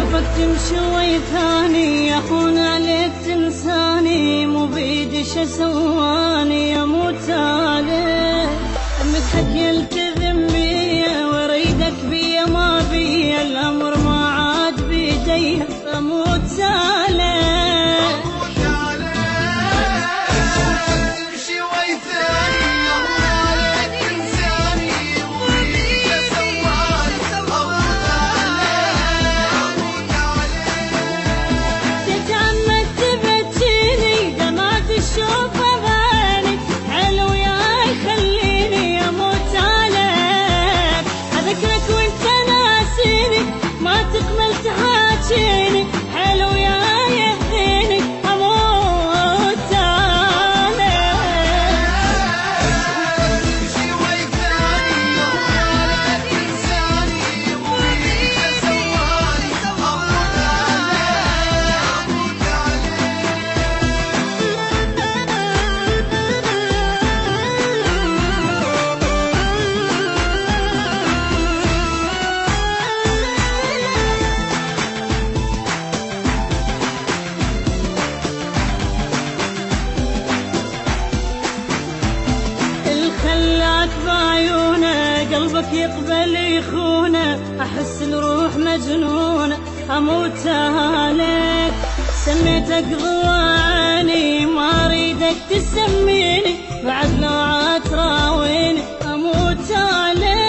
شوفك تمشي وي ثاني يحون عليك تنساني، مو بيدي شو سواني اموت عليك. امسحك يا الكذب بيا واريدك بيا ما بيا، الامر ما عاد بيدي اموت عليك. حلو يا يهديني اموت عليك. شي وي ثاني يوم عليك انساني وبيك سواني اموت بعيونه قلبك يقبل يخونه، احس الروح مجنونه اموت عليك. سميتك ضواني ما اريدك تسميني، بعد لو عاد تراويني اموت عليك.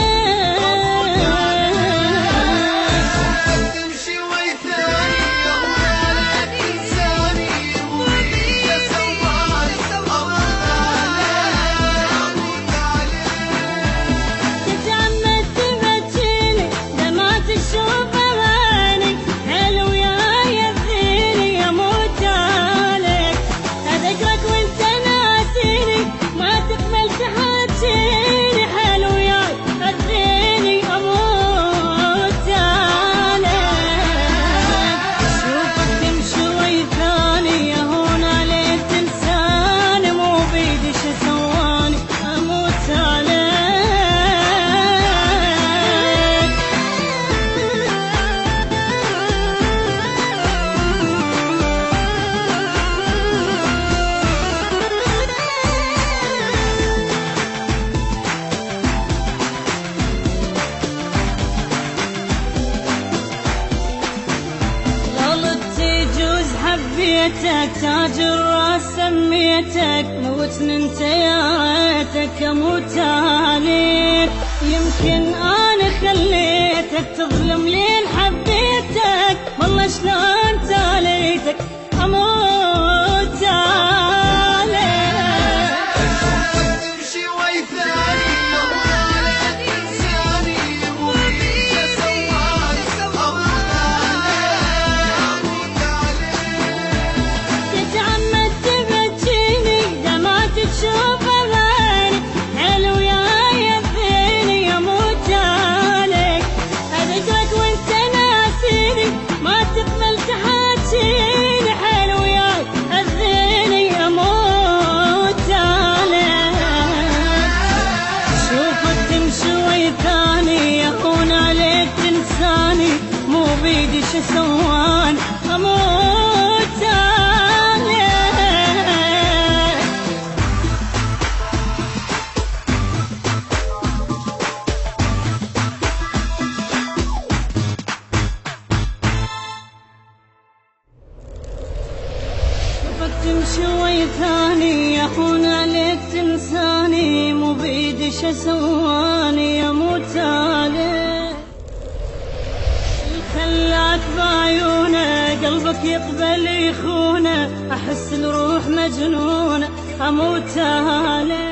تاج الراس سميتك، موتني انت يا ريتك اموت عليك. يمكن انا خليتك تظلم لين حبيتك، والله شلون تاليتك اموت عليك. شي وي ثاني يوم عليك انساني وبيك سواني اموت شوف أماني حلو يا يهديني اموت عليك. اذكرك وانت ناسيني ما تقبل تحاكيني، حلو يا يهديني اموت عليك. شوفك تمشي وي ثاني يهون عليك تنساني، مو بيدي شو سواني اموت عليك. تمشي وي ثاني يحون عليك تنساني، مو بيدي شو سواني اموت عليك. خلاك بعيونه قلبك يقبل يخونه، احس الروح مجنونه اموت عليك.